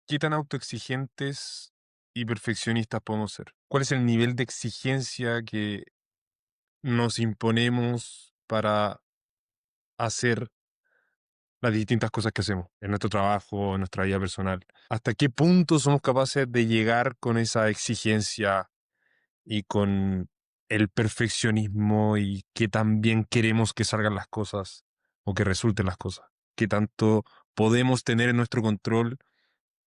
¿Qué tan autoexigentes y perfeccionistas podemos ser? ¿Cuál es el nivel de exigencia que nos imponemos para hacer las distintas cosas que hacemos en nuestro trabajo, en nuestra vida personal? ¿Hasta qué punto somos capaces de llegar con esa exigencia y con el perfeccionismo y qué tan bien queremos que salgan las cosas o que resulten las cosas? ¿Qué tanto podemos tener en nuestro control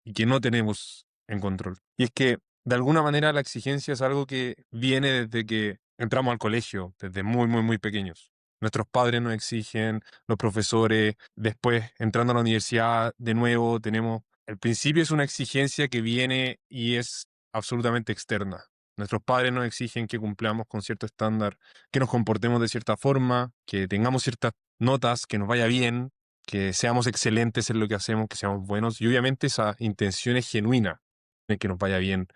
y que no tenemos en control? Y es que, de alguna manera, la exigencia es algo que viene desde que entramos al colegio, desde muy, muy, muy pequeños. Nuestros padres nos exigen, los profesores, después entrando a la universidad, de nuevo, tenemos... El principio es una exigencia que viene y es absolutamente externa. Nuestros padres nos exigen que cumplamos con cierto estándar, que nos comportemos de cierta forma, que tengamos ciertas notas, que nos vaya bien, que seamos excelentes en lo que hacemos, que seamos buenos. Y obviamente esa intención es genuina de que nos vaya bien,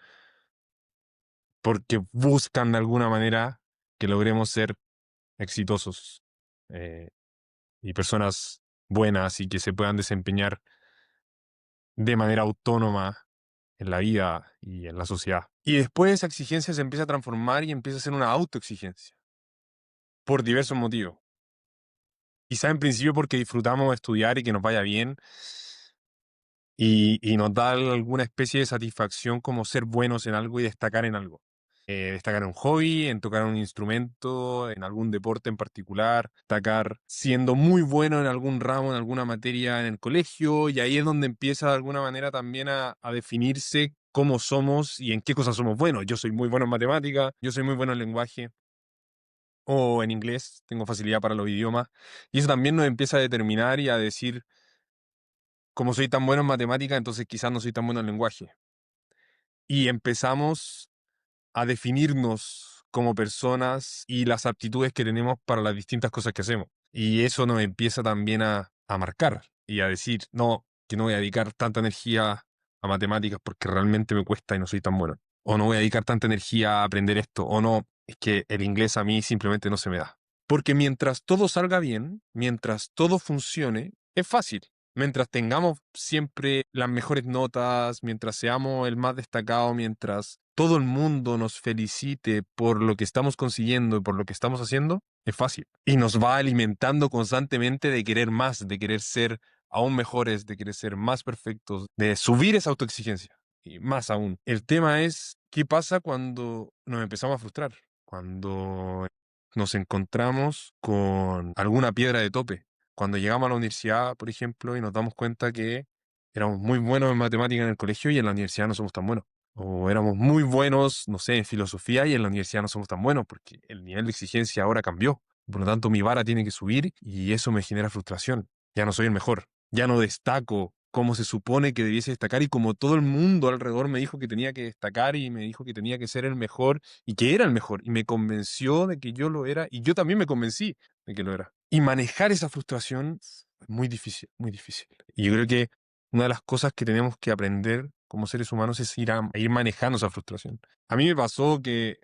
porque buscan de alguna manera que logremos ser exitosos eh, y personas buenas y que se puedan desempeñar de manera autónoma en la vida y en la sociedad. Y después esa exigencia se empieza a transformar y empieza a ser una autoexigencia, por diversos motivos. Quizá en principio porque disfrutamos de estudiar y que nos vaya bien, y nos da alguna especie de satisfacción como ser buenos en algo y destacar en algo. Destacar en un hobby, en tocar un instrumento, en algún deporte en particular, destacar siendo muy bueno en algún ramo, en alguna materia en el colegio, y ahí es donde empieza de alguna manera también a definirse cómo somos y en qué cosas somos buenos. Yo soy muy bueno en matemática, yo soy muy bueno en lenguaje o en inglés, tengo facilidad para los idiomas, y eso también nos empieza a determinar y a decir, como soy tan bueno en matemática, entonces quizás no soy tan bueno en lenguaje. Y empezamos a definirnos como personas y las aptitudes que tenemos para las distintas cosas que hacemos. Y eso nos empieza también a marcar y a decir, no, que no voy a dedicar tanta energía a matemáticas porque realmente me cuesta y no soy tan bueno. O no voy a dedicar tanta energía a aprender esto. O no, es que el inglés a mí simplemente no se me da. Porque mientras todo salga bien, mientras todo funcione, es fácil. Mientras tengamos siempre las mejores notas, mientras seamos el más destacado, mientras todo el mundo nos felicite por lo que estamos consiguiendo y por lo que estamos haciendo, es fácil. Y nos va alimentando constantemente de querer más, de querer ser aún mejores, de querer ser más perfectos, de subir esa autoexigencia. Y más aún. El tema es, ¿qué pasa cuando nos empezamos a frustrar? Cuando nos encontramos con alguna piedra de tope. Cuando llegamos a la universidad, por ejemplo, y nos damos cuenta que éramos muy buenos en matemáticas en el colegio y en la universidad no somos tan buenos. O éramos muy buenos, no sé, en filosofía y en la universidad no somos tan buenos porque el nivel de exigencia ahora cambió. Por lo tanto, mi vara tiene que subir y eso me genera frustración. Ya no soy el mejor. Ya no destaco como se supone que debiese destacar y como todo el mundo alrededor me dijo que tenía que destacar y me dijo que tenía que ser el mejor y que era el mejor y me convenció de que yo lo era y yo también me convencí de que lo era. Y manejar esa frustración es muy difícil, muy difícil. Y yo creo que una de las cosas que tenemos que aprender como seres humanos es a ir manejando esa frustración. A mí me pasó que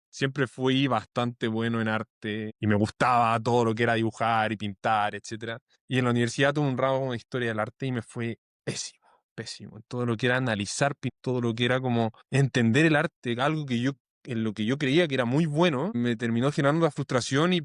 siempre fui bastante bueno en arte y me gustaba todo lo que era dibujar y pintar, etcétera. Y en la universidad tuve un ramo de historia del arte y me fue pésimo, pésimo. En todo lo que era analizar, todo lo que era como entender el arte, algo que yo, en lo que yo creía que era muy bueno, me terminó generando la frustración y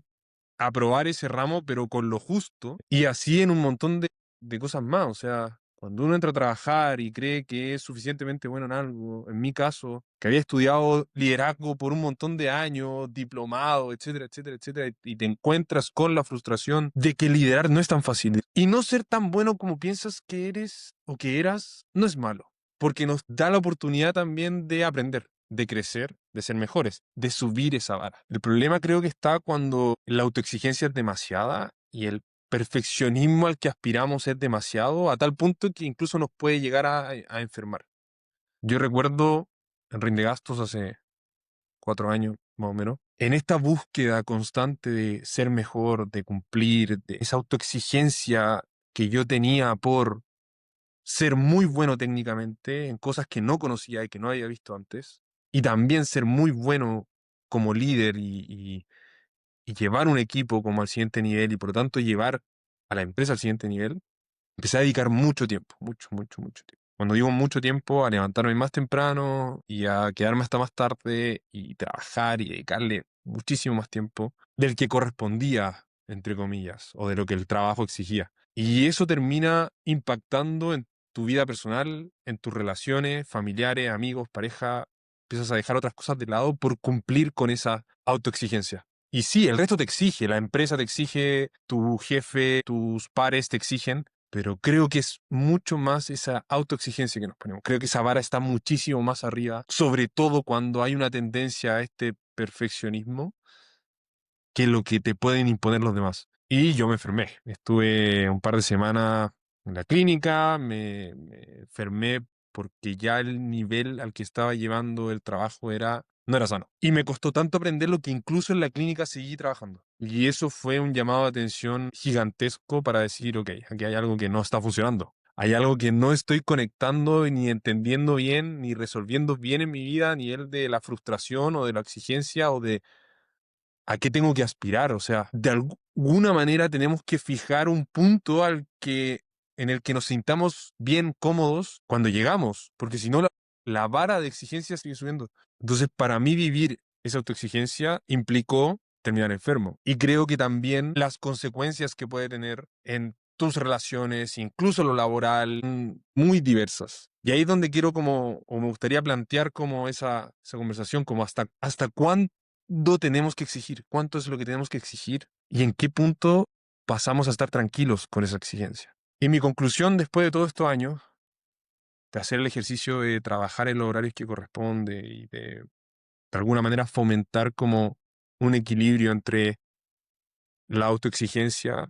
aprobar ese ramo, pero con lo justo, y así en un montón de cosas más. O sea, cuando uno entra a trabajar y cree que es suficientemente bueno en algo, en mi caso, que había estudiado liderazgo por un montón de años, diplomado, etcétera, etcétera, etcétera, y te encuentras con la frustración de que liderar no es tan fácil. Y no ser tan bueno como piensas que eres o que eras, no es malo, porque nos da la oportunidad también de aprender, de crecer, de ser mejores, de subir esa vara. El problema creo que está cuando la autoexigencia es demasiada y el perfeccionismo al que aspiramos es demasiado, a tal punto que incluso nos puede llegar a enfermar. Yo recuerdo en Rindegastos hace 4 años, más o menos, en esta búsqueda constante de ser mejor, de cumplir, de esa autoexigencia que yo tenía por ser muy bueno técnicamente en cosas que no conocía y que no había visto antes, y también ser muy bueno como líder y llevar un equipo como al siguiente nivel y por lo tanto llevar a la empresa al siguiente nivel, empecé a dedicar mucho tiempo, mucho, mucho, mucho tiempo. Cuando digo mucho tiempo, a levantarme más temprano y a quedarme hasta más tarde y trabajar y dedicarle muchísimo más tiempo del que correspondía, entre comillas, o de lo que el trabajo exigía. Y eso termina impactando en tu vida personal, en tus relaciones familiares, amigos, pareja. Empiezas a dejar otras cosas de lado por cumplir con esa autoexigencia. Y sí, el resto te exige, la empresa te exige, tu jefe, tus pares te exigen, pero creo que es mucho más esa autoexigencia que nos ponemos. Creo que esa vara está muchísimo más arriba, sobre todo cuando hay una tendencia a este perfeccionismo que lo que te pueden imponer los demás. Y yo me enfermé. Estuve un par de semanas en la clínica, me enfermé porque ya el nivel al que estaba llevando el trabajo no era sano. Y me costó tanto aprenderlo que incluso en la clínica seguí trabajando. Y eso fue un llamado de atención gigantesco para decir, ok, aquí hay algo que no está funcionando. Hay algo que no estoy conectando ni entendiendo bien, ni resolviendo bien en mi vida a nivel de la frustración o de la exigencia o de a qué tengo que aspirar. O sea, de alguna manera tenemos que fijar un punto en el que nos sintamos bien cómodos cuando llegamos, porque si no, la vara de exigencia sigue subiendo. Entonces, para mí vivir esa autoexigencia implicó terminar enfermo. Y creo que también las consecuencias que puede tener en tus relaciones, incluso lo laboral, muy diversas. Y ahí es donde quiero como, o me gustaría plantear como esa conversación, como hasta cuándo tenemos que exigir, cuánto es lo que tenemos que exigir y en qué punto pasamos a estar tranquilos con esa exigencia. Y mi conclusión después de todos estos años, de hacer el ejercicio de trabajar en los horarios que corresponde y de alguna manera fomentar como un equilibrio entre la autoexigencia,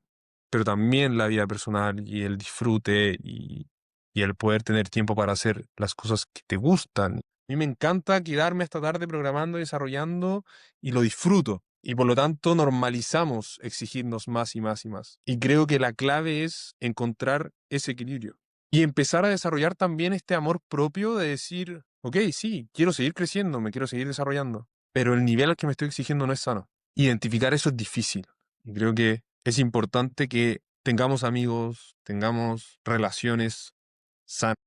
pero también la vida personal y el disfrute y el poder tener tiempo para hacer las cosas que te gustan. A mí me encanta quedarme hasta tarde programando y desarrollando y lo disfruto. Y por lo tanto normalizamos exigirnos más y más y más. Y creo que la clave es encontrar ese equilibrio. Y empezar a desarrollar también este amor propio de decir, ok, sí, quiero seguir creciendo, me quiero seguir desarrollando, pero el nivel al que me estoy exigiendo no es sano. Identificar eso es difícil. Y creo que es importante que tengamos amigos, tengamos relaciones sanas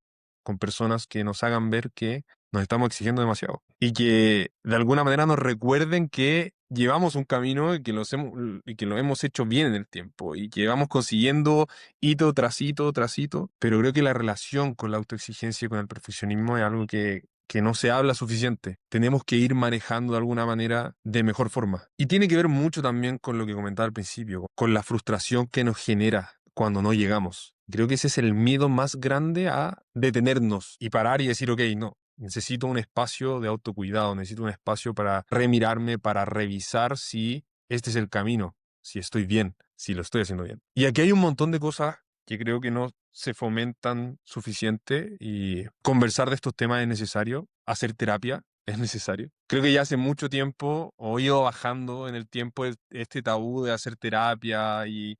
con personas que nos hagan ver que nos estamos exigiendo demasiado y que de alguna manera nos recuerden que llevamos un camino y que lo hemos hecho bien en el tiempo y que vamos consiguiendo hito tras hito tras hito, pero creo que la relación con la autoexigencia y con el perfeccionismo es algo que no se habla suficiente. Tenemos que ir manejando de alguna manera de mejor forma. Y tiene que ver mucho también con lo que comentaba al principio, con la frustración que nos genera cuando no llegamos. Creo que ese es el miedo más grande a detenernos y parar y decir, ok, no, necesito un espacio de autocuidado, necesito un espacio para remirarme, para revisar si este es el camino, si estoy bien, si lo estoy haciendo bien. Y aquí hay un montón de cosas que creo que no se fomentan suficiente y conversar de estos temas es necesario, hacer terapia es necesario. Creo que ya hace mucho tiempo he ido bajando en el tiempo este tabú de hacer terapia y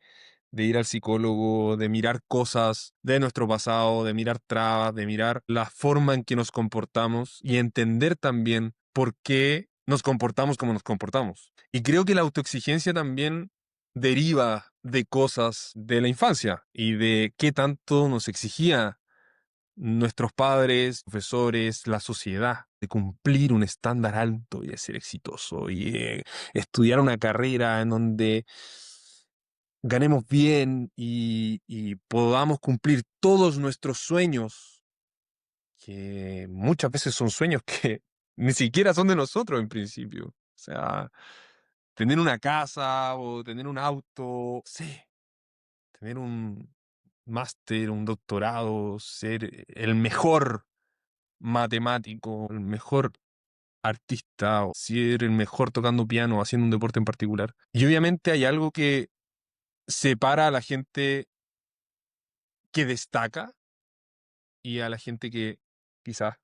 de ir al psicólogo, de mirar cosas de nuestro pasado, de mirar trabas, de mirar la forma en que nos comportamos y entender también por qué nos comportamos como nos comportamos. Y creo que la autoexigencia también deriva de cosas de la infancia y de qué tanto nos exigía nuestros padres, profesores, la sociedad, de cumplir un estándar alto y de ser exitoso y estudiar una carrera en donde ganemos bien y podamos cumplir todos nuestros sueños, que muchas veces son sueños que ni siquiera son de nosotros en principio. O sea, tener una casa o tener un auto, sí, tener un máster, un doctorado, ser el mejor matemático, el mejor artista, o ser el mejor tocando piano, haciendo un deporte en particular. Y obviamente hay algo que separa a la gente que destaca y a la gente que quizás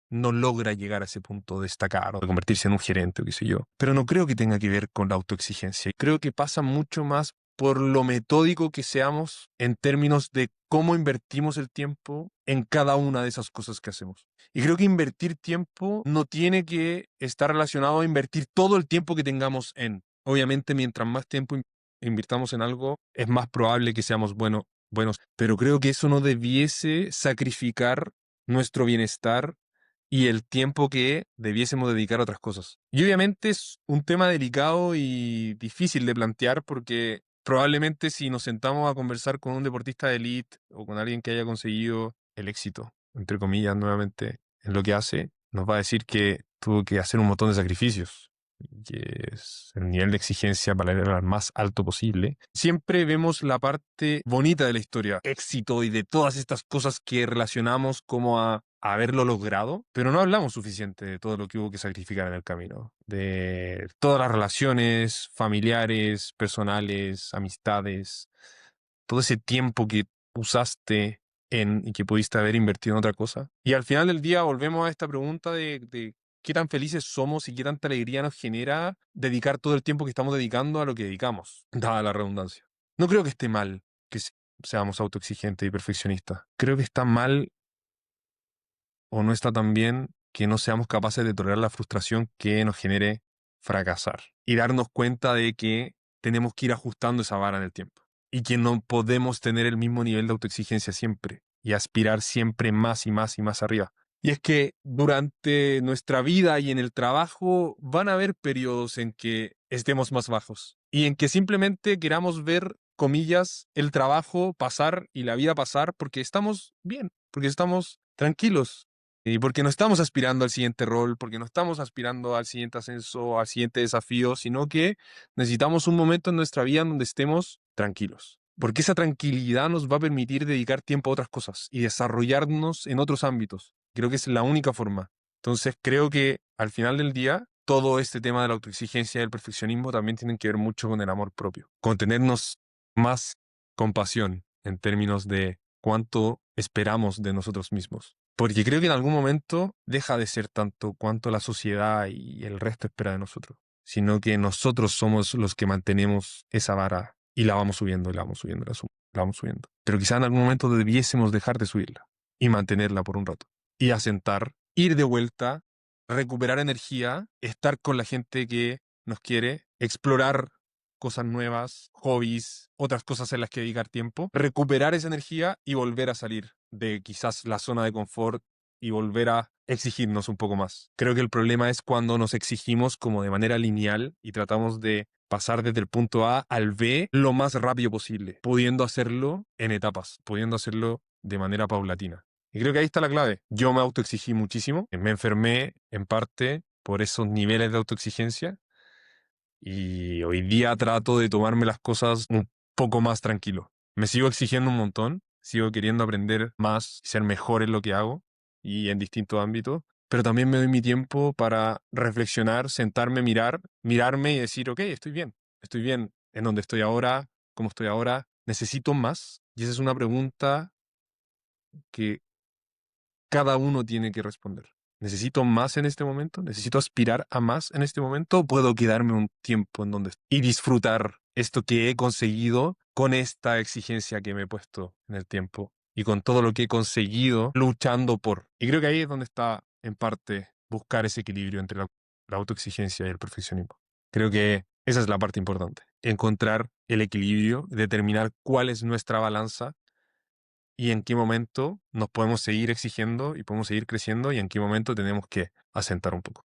no logra llegar a ese punto de destacar o de convertirse en un gerente o qué sé yo. Pero no creo que tenga que ver con la autoexigencia. Creo que pasa mucho más por lo metódico que seamos en términos de cómo invertimos el tiempo en cada una de esas cosas que hacemos. Y creo que invertir tiempo no tiene que estar relacionado a invertir todo el tiempo que tengamos en. Obviamente, mientras más tiempo invirtamos en algo, es más probable que seamos buenos buenos, pero creo que eso no debiese sacrificar nuestro bienestar y el tiempo que debiésemos dedicar a otras cosas. Y obviamente es un tema delicado y difícil de plantear porque probablemente si nos sentamos a conversar con un deportista de élite o con alguien que haya conseguido el éxito, entre comillas, nuevamente, en lo que hace, nos va a decir que tuvo que hacer un montón de sacrificios, que es el nivel de exigencia para ir al más alto posible. Siempre vemos la parte bonita de la historia, éxito y de todas estas cosas que relacionamos como a haberlo logrado, pero no hablamos suficiente de todo lo que hubo que sacrificar en el camino, de todas las relaciones familiares, personales, amistades, todo ese tiempo que usaste y que pudiste haber invertido en otra cosa. Y al final del día volvemos a esta pregunta de qué tan felices somos y qué tanta alegría nos genera dedicar todo el tiempo que estamos dedicando a lo que dedicamos, dada la redundancia. No creo que esté mal que seamos autoexigentes y perfeccionistas. Creo que está mal o no está tan bien que no seamos capaces de tolerar la frustración que nos genere fracasar y darnos cuenta de que tenemos que ir ajustando esa vara en el tiempo y que no podemos tener el mismo nivel de autoexigencia siempre y aspirar siempre más y más y más arriba. Y es que durante nuestra vida y en el trabajo van a haber periodos en que estemos más bajos y en que simplemente queramos ver, comillas, el trabajo pasar y la vida pasar porque estamos bien, porque estamos tranquilos. Y porque no estamos aspirando al siguiente rol, porque no estamos aspirando al siguiente ascenso, al siguiente desafío, sino que necesitamos un momento en nuestra vida en donde estemos tranquilos. Porque esa tranquilidad nos va a permitir dedicar tiempo a otras cosas y desarrollarnos en otros ámbitos. Creo que es la única forma. Entonces creo que al final del día, todo este tema de la autoexigencia y el perfeccionismo también tienen que ver mucho con el amor propio, con tenernos más compasión en términos de cuánto esperamos de nosotros mismos. Porque creo que en algún momento deja de ser tanto cuanto la sociedad y el resto espera de nosotros, sino que nosotros somos los que mantenemos esa vara y la vamos subiendo, y la vamos subiendo, la vamos subiendo. Pero quizá en algún momento debiésemos dejar de subirla y mantenerla por un rato. Y asentar, ir de vuelta, recuperar energía, estar con la gente que nos quiere, explorar cosas nuevas, hobbies, otras cosas en las que dedicar tiempo, recuperar esa energía y volver a salir de quizás la zona de confort y volver a exigirnos un poco más. Creo que el problema es cuando nos exigimos como de manera lineal y tratamos de pasar desde el punto A al B lo más rápido posible, pudiendo hacerlo en etapas, pudiendo hacerlo de manera paulatina. Y creo que ahí está la clave. Yo me autoexigí muchísimo, me enfermé en parte por esos niveles de autoexigencia y hoy día trato de tomarme las cosas un poco más tranquilo. Me sigo exigiendo un montón, sigo queriendo aprender más y ser mejor en lo que hago y en distintos ámbitos, pero también me doy mi tiempo para reflexionar, sentarme, mirarme y decir, ok, estoy bien en donde estoy ahora, cómo estoy ahora, necesito más. Y esa es una pregunta que cada uno tiene que responder. ¿Necesito más en este momento? ¿Necesito aspirar a más en este momento? ¿O puedo quedarme un tiempo en donde y disfrutar esto que he conseguido con esta exigencia que me he puesto en el tiempo y con todo lo que he conseguido luchando por? Y creo que ahí es donde está, en parte, buscar ese equilibrio entre la autoexigencia y el perfeccionismo. Creo que esa es la parte importante. Encontrar el equilibrio, determinar cuál es nuestra balanza y en qué momento nos podemos seguir exigiendo y podemos seguir creciendo y en qué momento tenemos que asentar un poco.